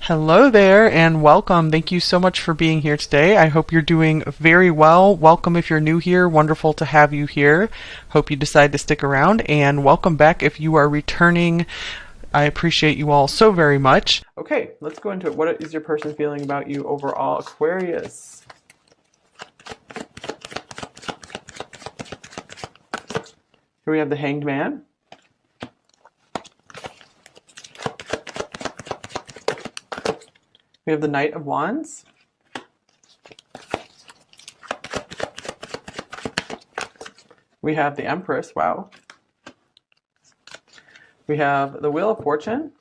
Hello there and welcome. Thank you so much for being here today. I hope you're doing very well. Welcome if you're new here. Wonderful to have you here. Hope you decide to stick around, and welcome back if you are returning. I appreciate you all so very much. Okay, let's go into it. What is your person feeling about you overall, Aquarius? Here we have the Hanged Man. We have the Knight of Wands. We have the Empress. Wow. We have the Wheel of Fortune.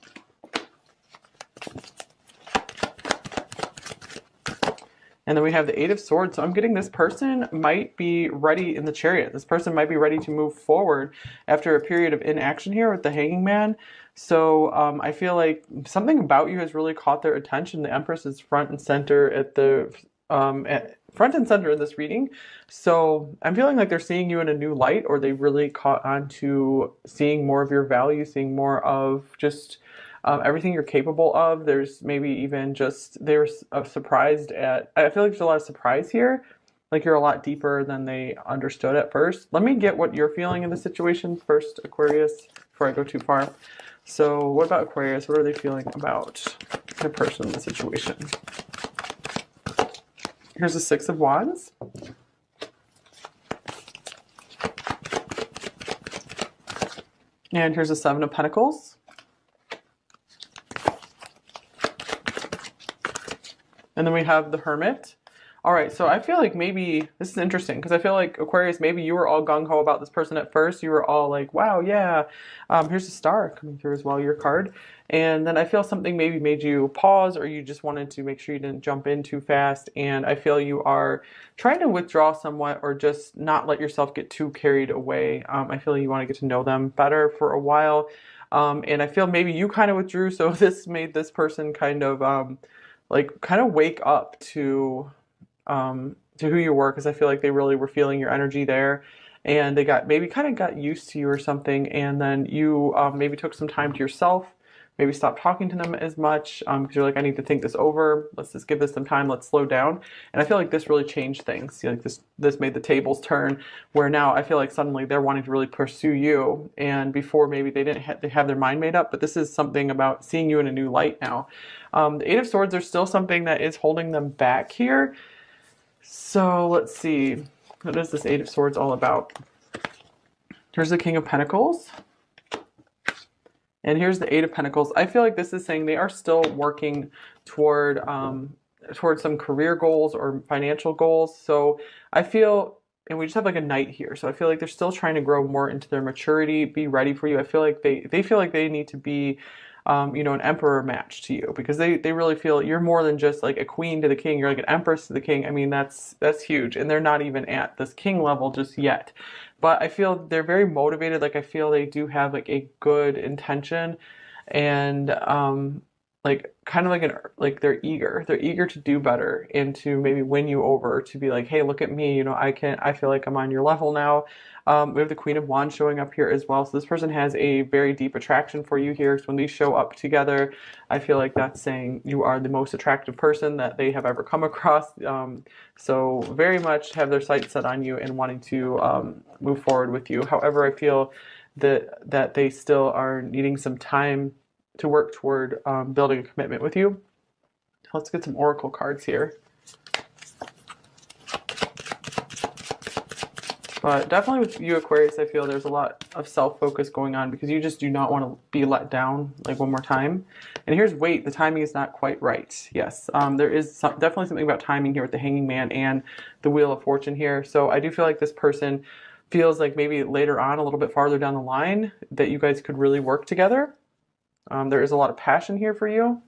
And then we have the Eight of Swords. So I'm getting this person might be ready in the Chariot. This person might be ready to move forward after a period of inaction here with the Hanging Man. So I feel like something about you has really caught their attention. The Empress is front and center at the front and center in this reading. So I'm feeling like they're seeing you in a new light, or they really caught on to seeing more of your value, seeing more of just everything you're capable of. There's maybe even just they're surprised at. I feel like there's a lot of surprise here. Like you're a lot deeper than they understood at first. Let me get what you're feeling in the situation first, Aquarius, before I go too far. So what about Aquarius? What are they feeling about the person in the situation? Here's the Six of Wands. And here's the Seven of Pentacles. And then we have the Hermit. All right, so I feel like maybe this is interesting because I feel like Aquarius, maybe you were all gung-ho about this person at first. You were all like, wow, yeah. Here's the Star coming through as well, your card. And then I feel something maybe made you pause, or you just wanted to make sure you didn't jump in too fast. And I feel you are trying to withdraw somewhat, or just not let yourself get too carried away. I feel you want to get to know them better for a while. And I feel maybe you kind of withdrew, so this made this person kind of wake up to who you were, because I feel like they really were feeling your energy there, and they got used to you or something, and then you maybe took some time to yourself, maybe stopped talking to them as much because you're like, I need to think this over. Let's just give this some time. Let's slow down. And I feel like this really changed things. Like this made the tables turn, where now I feel like suddenly they're wanting to really pursue you, and before maybe they didn't they have their mind made up. But this is something about seeing you in a new light now. The Eight of Swords, there's still something that is holding them back here. So let's see, what is this Eight of Swords all about? Here's the King of Pentacles. And here's the Eight of Pentacles. I feel like this is saying they are still working toward some career goals or financial goals. So I feel, and we just have like a Knight here. So I feel like they're still trying to grow more into their maturity, be ready for you. I feel like they feel like they need to be an emperor match to you, because they really feel you're more than just like a queen to the king. You're like an empress to the king. I mean, that's huge. And they're not even at this king level just yet. But I feel they're very motivated. Like I feel they do have like a good intention, and they're eager to do better and to maybe win you over, to be like, hey, look at me, I feel like I'm on your level now. We have the Queen of Wands showing up here as well. So this person has a very deep attraction for you here. So when these show up together, I feel like that's saying you are the most attractive person that they have ever come across. So very much have their sights set on you and wanting to move forward with you. However, I feel that they still are needing some time to work toward building a commitment with you. Let's get some oracle cards here. But definitely with you, Aquarius, I feel there's a lot of self-focus going on, because you just do not want to be let down like one more time. And here's wait, the timing is not quite right. Yes, there is definitely something about timing here with the Hanging Man and the Wheel of Fortune here. So I do feel like this person feels like maybe later on, a little bit farther down the line, that you guys could really work together. There is a lot of passion here for you.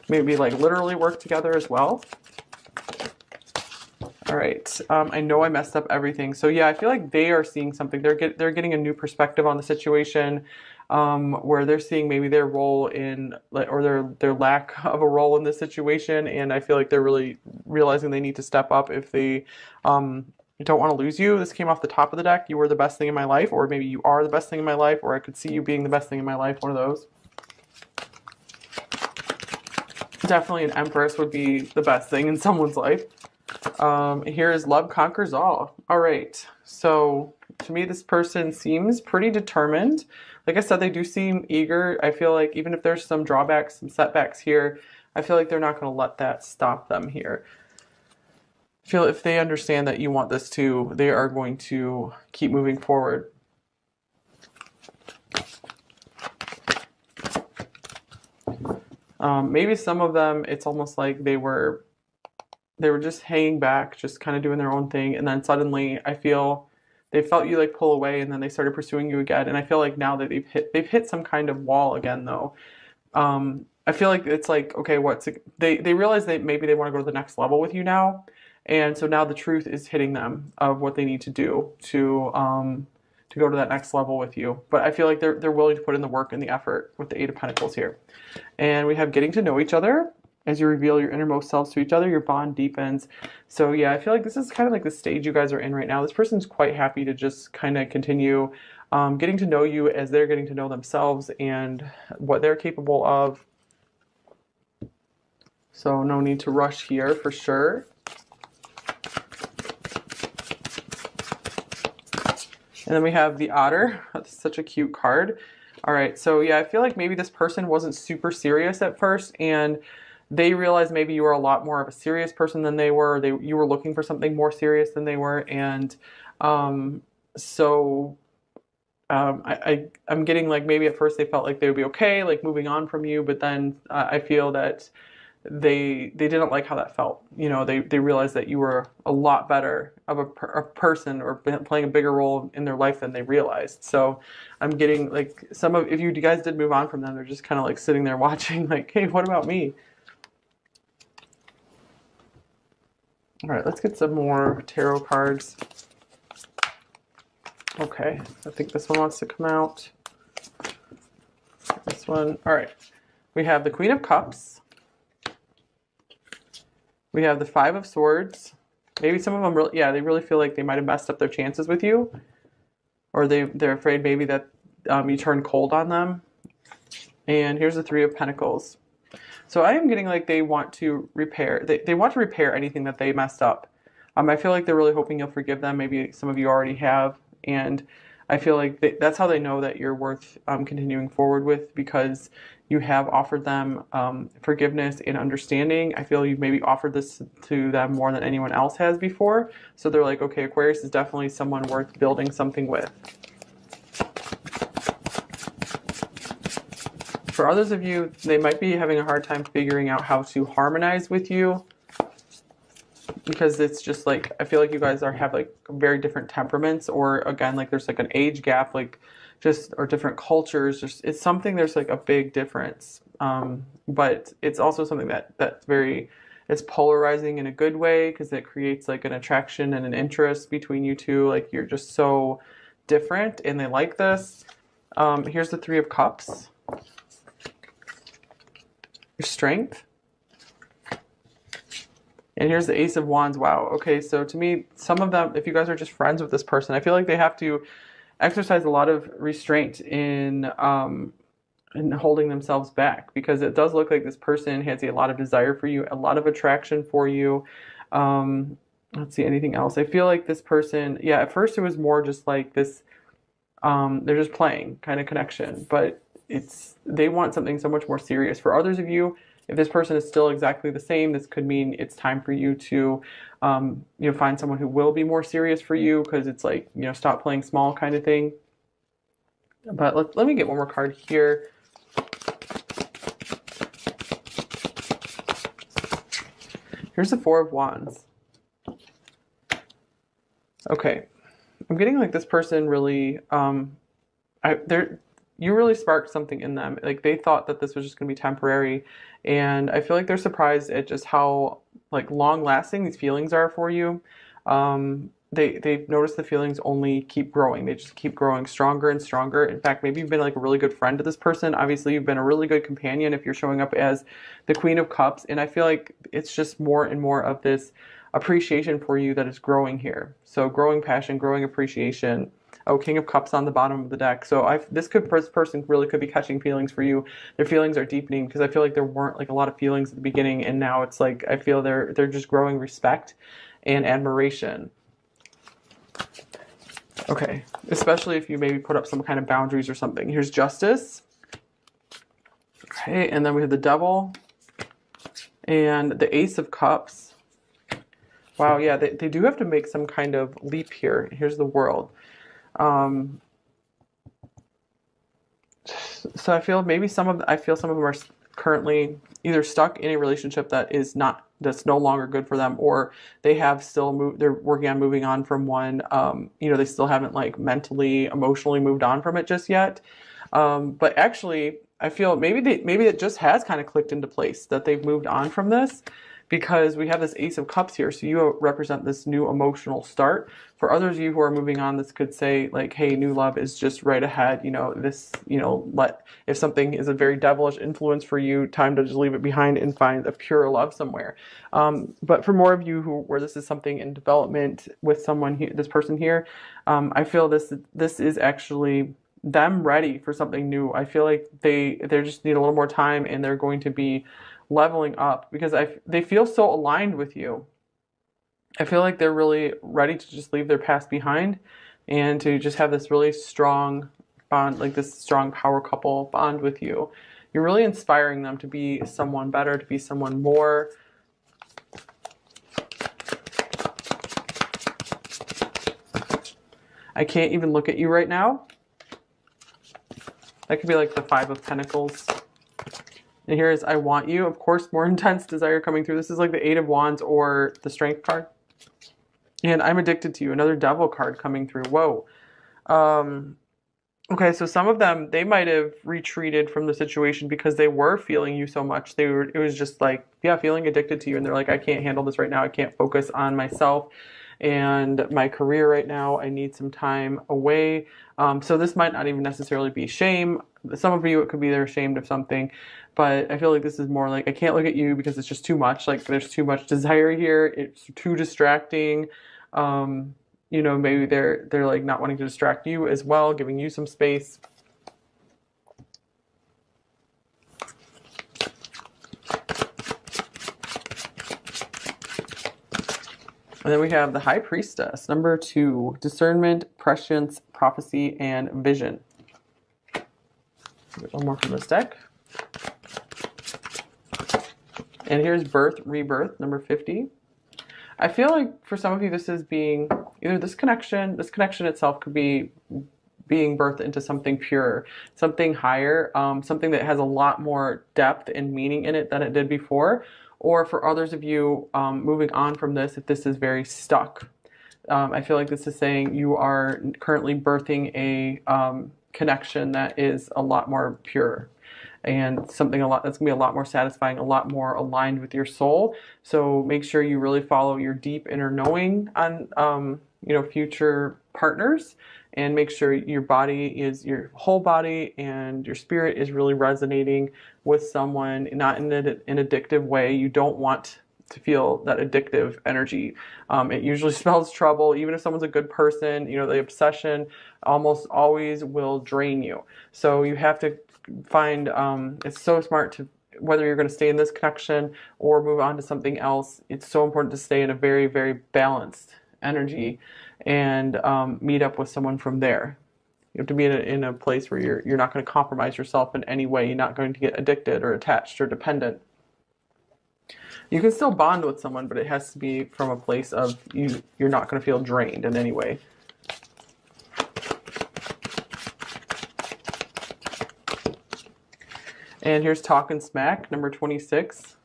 Maybe like literally work together as well. All right, I know I messed up everything. So yeah, I feel like they are seeing something. They're getting a new perspective on the situation, where they're seeing maybe their role in, or their lack of a role in this situation. And I feel like they're really realizing they need to step up if they don't want to lose you. This came off the top of the deck. You were the best thing in my life, or maybe you are the best thing in my life, or I could see you being the best thing in my life, one of those. Definitely an Empress would be the best thing in someone's life. Here is love conquers all. All right. So to me, this person seems pretty determined. Like I said, they do seem eager. I feel like even if there's some drawbacks, some setbacks here, I feel like they're not going to let that stop them here. I feel if they understand that you want this too, they are going to keep moving forward. Maybe some of them, it's almost like they were just hanging back, just kind of doing their own thing, and then suddenly I feel they felt you like pull away, and then they started pursuing you again. And I feel like now that they've hit some kind of wall again, though. I feel like it's like, okay, they realize that maybe they want to go to the next level with you now, and so now the truth is hitting them of what they need to do to go to that next level with you. But I feel like they're willing to put in the work and the effort with the Eight of Pentacles here. And we have getting to know each other. As you reveal your innermost selves to each other, your bond deepens. So yeah, I feel like this is kind of like the stage you guys are in right now. This person's quite happy to just kind of continue getting to know you as they're getting to know themselves and what they're capable of. So no need to rush here for sure. And then we have the Otter. That's such a cute card. All right, so yeah, I feel like maybe this person wasn't super serious at first, and they realized maybe you were a lot more of a serious person than they were. You were looking for something more serious than they were, and I'm getting like maybe at first they felt like they would be okay, like moving on from you, but then I feel that they didn't like how that felt. You know, they realized that you were a lot better of a person or playing a bigger role in their life than they realized. So I'm getting like if you guys did move on from them, they're just kind of like sitting there watching like, hey, what about me? All right, let's get some more tarot cards. Okay, I think this one wants to come out. This one. All right, we have the Queen of Cups. We have the Five of Swords. Maybe some of them, they really feel like they might have messed up their chances with you, or they're afraid maybe that you turn cold on them. And here's the Three of Pentacles. So I am getting like they want to repair. They want to repair anything that they messed up. I feel like they're really hoping you'll forgive them. Maybe some of you already have, and I feel like that's how they know that you're worth continuing forward with, because you have offered them forgiveness and understanding. I feel you've maybe offered this to them more than anyone else has before. So they're like, okay, Aquarius is definitely someone worth building something with. For others of you, they might be having a hard time figuring out how to harmonize with you, because it's just like, I feel like you guys have like very different temperaments, or again, like there's like an age gap, like or different cultures. It's something, there's like a big difference. But it's also something that's it's polarizing in a good way, because it creates like an attraction and an interest between you two. Like you're just so different and they like this. Here's the Three of Cups. Your strength. And here's the Ace of Wands. Wow. Okay, so to me, some of them, if you guys are just friends with this person, I feel like they have to exercise a lot of restraint in holding themselves back, because it does look like this person has a lot of desire for you, a lot of attraction for you. Let's see, anything else? I feel like this person, yeah, at first it was more just like this, they're just playing kind of connection, but they want something so much more serious. For others of you, if this person is still exactly the same, this could mean it's time for you to, find someone who will be more serious for you, because it's like, stop playing small kind of thing. But let me get one more card here. Here's the Four of Wands. Okay, I'm getting like this person really, you really sparked something in them. Like they thought that this was just going to be temporary, and I feel like they're surprised at just how like long lasting these feelings are for you. They've noticed the feelings only keep growing. They just keep growing stronger and stronger. In fact, maybe you've been like a really good friend to this person. Obviously, you've been a really good companion if you're showing up as the Queen of Cups. And I feel like it's just more and more of this appreciation for you that is growing here. So growing passion, growing appreciation. Oh, King of Cups on the bottom of the deck. So this person really could be catching feelings for you. Their feelings are deepening because I feel like there weren't like a lot of feelings at the beginning, and now it's like I feel they're just growing respect and admiration. Okay, especially if you maybe put up some kind of boundaries or something. Here's Justice. Okay, and then we have the Devil and the Ace of Cups. Wow, yeah, they do have to make some kind of leap here. Here's the World. So I feel maybe some of them are currently either stuck in a relationship that's no longer good for them, or they have they're working on moving on from one. They still haven't like mentally, emotionally moved on from it just yet. But actually, I feel maybe it just has kind of clicked into place that they've moved on from this, because we have this Ace of Cups here. So you represent this new emotional start. For others of you who are moving on, this could say like, hey, new love is just right ahead. If something is a very devilish influence for you, time to just leave it behind and find a pure love somewhere. But for more of you where this is something in development with someone here, this person here, I feel this is actually them ready for something new. I feel like they just need a little more time, and they're going to be leveling up because they feel so aligned with you. I feel like they're really ready to just leave their past behind and to just have this really strong bond, like this strong power couple bond with you. You're really inspiring them to be someone better, to be someone more. I can't even look at you right now. That could be like the Five of Pentacles. And here is I want you. Of course, more intense desire coming through. This is like the Eight of Wands or the Strength card. And I'm addicted to you. Another Devil card coming through. Whoa. Okay, so some of them, they might have retreated from the situation because they were feeling you so much. It was just like, yeah, feeling addicted to you. And they're like, I can't handle this right now. I can't focus on myself and my career right now. I need some time away. So this might not even necessarily be shame. Some of you, it could be they're ashamed of something. But I feel like this is more like, I can't look at you because it's just too much. Like there's too much desire here. It's too distracting. Maybe they're like not wanting to distract you as well, giving you some space. And then we have the High Priestess, number 2, discernment, prescience, prophecy, and vision. One more from this deck. And here's Birth, Rebirth, number 50. I feel like for some of you, this is being either this connection itself could be being birthed into something pure, something higher, something that has a lot more depth and meaning in it than it did before. Or for others of you moving on from this, if this is very stuck. I feel like this is saying you are currently birthing a connection that is a lot more pure. And something that's going to be a lot more satisfying, a lot more aligned with your soul. So make sure you really follow your deep inner knowing on, future partners, and make sure your whole body and your spirit is really resonating with someone, not in an addictive way. You don't want to feel that addictive energy. It usually spells trouble. Even if someone's a good person, the obsession almost always will drain you. So you have to find, it's so smart to, whether you're going to stay in this connection or move on to something else, it's so important to stay in a very, very balanced energy and meet up with someone from there. You have to be in a place where you're not going to compromise yourself in any way. You're not going to get addicted or attached or dependent. You can still bond with someone, but it has to be from a place of you're not going to feel drained in any way. And here's Talkin' Smack, number 26.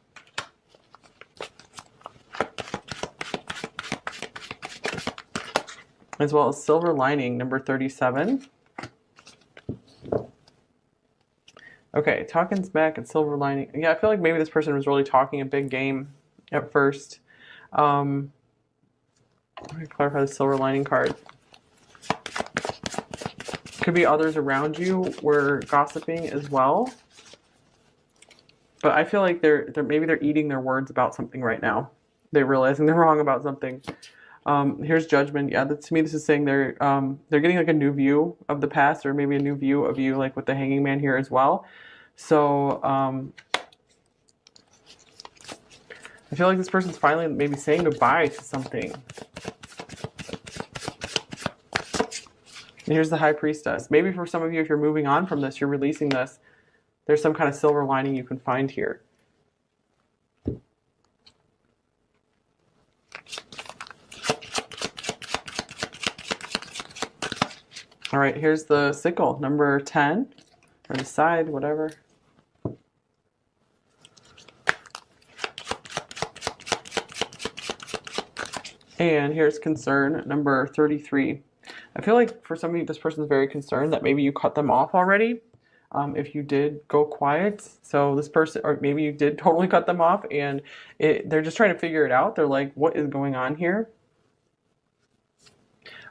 As well as Silver Lining, number 37. Okay, Talkin' Smack and Silver Lining. Yeah, I feel like maybe this person was really talking a big game at first. Let me clarify the Silver Lining card. Could be others around you were gossiping as well. But I feel like maybe they're eating their words about something right now. They're realizing they're wrong about something. Here's Judgment. Yeah, that, to me, this is saying they're getting like a new view of the past, or maybe a new view of you, like with the Hanging Man here as well. So I feel like this person's finally maybe saying goodbye to something. And here's the High Priestess. Maybe for some of you, if you're moving on from this, you're releasing this, there's some kind of silver lining you can find here. All right, here's the Sickle, number 10, or the Side, whatever. And here's Concern, number 33. I feel like for some of you, this person's very concerned that maybe you cut them off already. If you did go quiet, so this person, or maybe you did totally cut them off, and they're just trying to figure it out. They're like, what is going on here?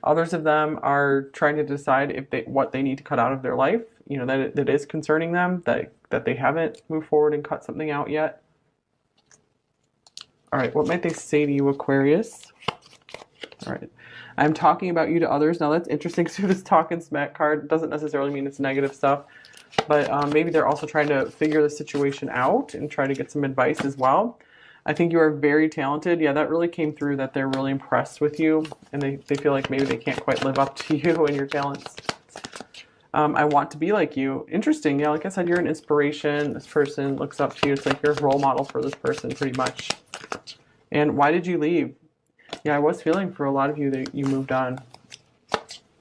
Others of them are trying to decide if what they need to cut out of their life, you know, that is concerning them, that they haven't moved forward and cut something out yet. All right, what might they say to you, Aquarius? All right. I'm talking about you to others. Now that's interesting because this talking smack card doesn't necessarily mean it's negative stuff, but maybe they're also trying to figure the situation out and try to get some advice as well. I think you are very talented. Yeah, that really came through, that they're really impressed with you, and they feel like maybe they can't quite live up to you and your talents. I want to be like you. Interesting. Yeah, like I said, you're an inspiration. This person looks up to you. It's like you're a role model for this person pretty much. And why did you leave? Yeah, I was feeling for a lot of you that you moved on.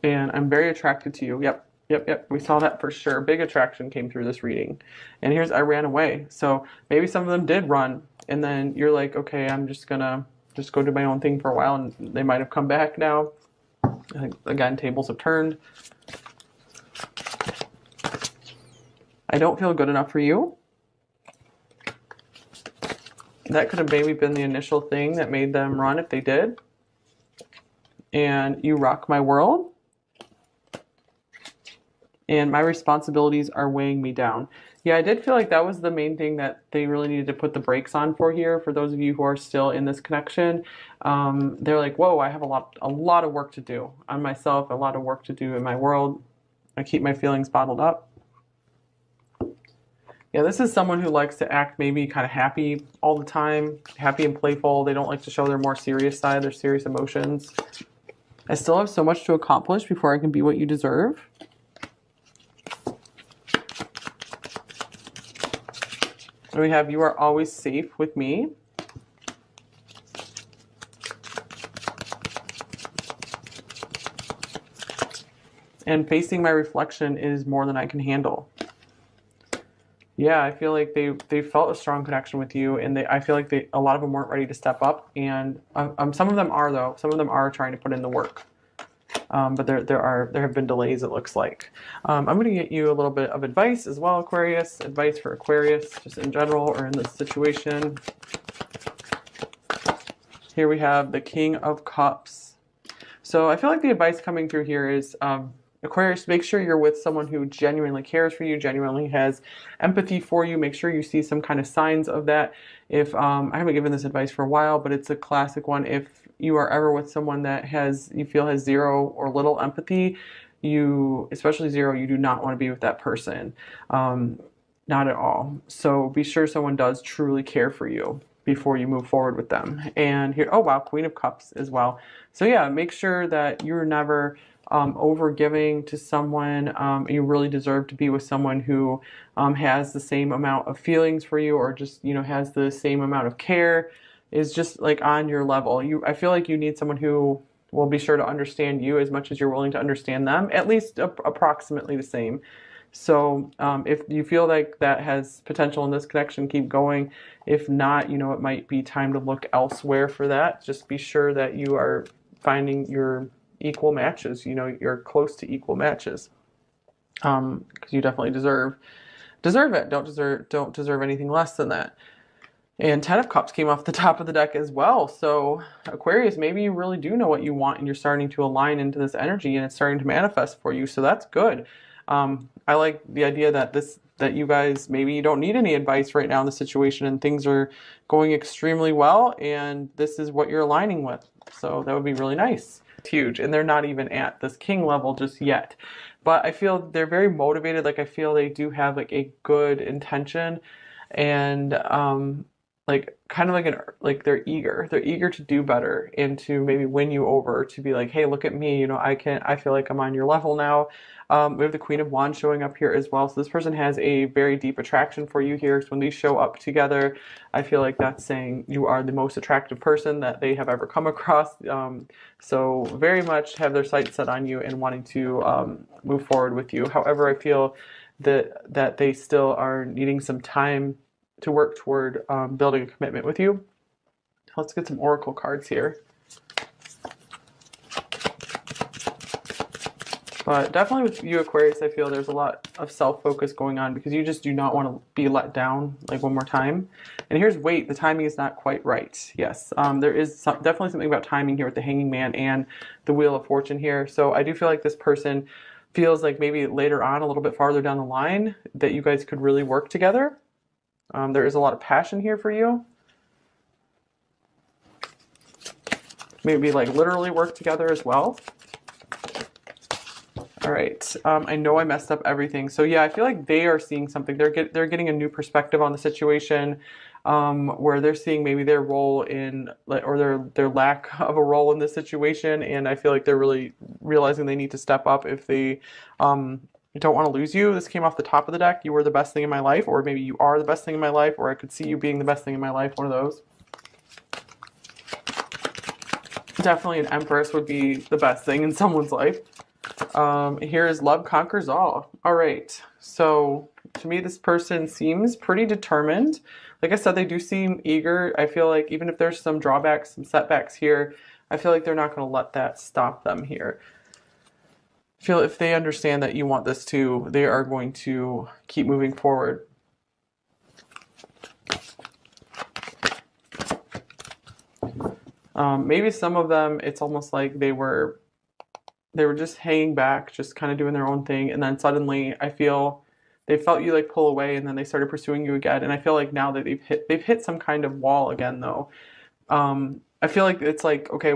And I'm very attracted to you. Yep. We saw that for sure. Big attraction came through this reading. And here's I ran away. So maybe some of them did run. And then you're like, okay, I'm just gonna go do my own thing for a while. And they might have come back now. I think, again, tables have turned. I don't feel good enough for you. That could have maybe been the initial thing that made them run if they did. And you rock my world. And my responsibilities are weighing me down. Yeah, I did feel like that was the main thing that they really needed to put the brakes on for here. For those of you who are still in this connection, they're like, whoa, I have a lot of work to do on myself, a lot of work to do in my world. I keep my feelings bottled up. Yeah, this is someone who likes to act maybe kind of happy all the time, happy and playful. They don't like to show their more serious side, their serious emotions. I still have so much to accomplish before I can be what you deserve. We have you are always safe with me. And facing my reflection is more than I can handle. Yeah, I feel like they felt a strong connection with you, and I feel like a lot of them weren't ready to step up, and some of them are, though. Some of them are trying to put in the work, but there have been delays, it looks like. I'm going to get you a little bit of advice as well, Aquarius. Advice for Aquarius, just in general or in this situation. Here we have the King of Cups. So I feel like the advice coming through here is, Aquarius, make sure you're with someone who genuinely cares for you, genuinely has empathy for you. Make sure you see some kind of signs of that. If I haven't given this advice for a while, but it's a classic one. If you are ever with someone that you feel has zero or little empathy, especially zero, you do not want to be with that person. Not at all. So be sure someone does truly care for you before you move forward with them. And here, oh wow, Queen of Cups as well. So yeah, make sure that you're never over giving to someone. You really deserve to be with someone who has the same amount of feelings for you, or just, has the same amount of care, is just like on your level. I feel like you need someone who will be sure to understand you as much as you're willing to understand them, at least approximately the same. So if you feel like that has potential in this connection, keep going. If not, it might be time to look elsewhere for that. Just be sure that you are finding your equal matches. You're close to equal matches, because you definitely deserve it. Don't deserve anything less than that. And 10 of Cups came off the top of the deck as well. So Aquarius, maybe you really do know what you want, and you're starting to align into this energy, and it's starting to manifest for you. So that's good. I like the idea that this that you guys, maybe you don't need any advice right now in the situation and things are going extremely well and this is what you're aligning with. So that would be really nice. It's huge, and they're not even at this king level just yet. But I feel they're very motivated. Like I feel they do have like a good intention and like kind of like like they're eager to do better and to maybe win you over, to be like, hey, look at me, you know, I feel like I'm on your level now. We have the Queen of Wands showing up here as well, so this person has a very deep attraction for you here. So when these show up together, I feel like that's saying you are the most attractive person that they have ever come across. So very much have their sights set on you and wanting to move forward with you. However, I feel that they still are needing some time to work toward building a commitment with you. Let's get some oracle cards here. But definitely with you, Aquarius, I feel there's a lot of self-focus going on because you just do not want to be let down like one more time. And here's wait, the timing is not quite right. Yes, there is definitely something about timing here with the Hanging Man and the Wheel of Fortune here. So I do feel like this person feels like maybe later on, a little bit farther down the line, that you guys could really work together. There is a lot of passion here for you. Maybe like literally work together as well. All right, I know I messed up everything. So yeah, I feel like they are seeing something. They're getting a new perspective on the situation, where they're seeing maybe their role in, or their lack of a role in this situation. And I feel like they're really realizing they need to step up if they don't want to lose you. This came off the top of the deck. You were the best thing in my life, or maybe you are the best thing in my life, or I could see you being the best thing in my life. One of those. Definitely an Empress would be the best thing in someone's life. Here is love conquers all. All right. So to me, this person seems pretty determined. Like I said, they do seem eager. I feel like even if there's some drawbacks, some setbacks here, I feel like they're not going to let that stop them here. I feel if they understand that you want this too, they are going to keep moving forward. Maybe some of them, it's almost like they were just hanging back, just kind of doing their own thing. And then suddenly I feel they felt you like pull away and then they started pursuing you again. And I feel like now that they've hit some kind of wall again though. I feel like it's like, okay,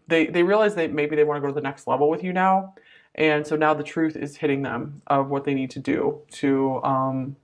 they realize that maybe they want to go to the next level with you now. And so now the truth is hitting them of what they need to do to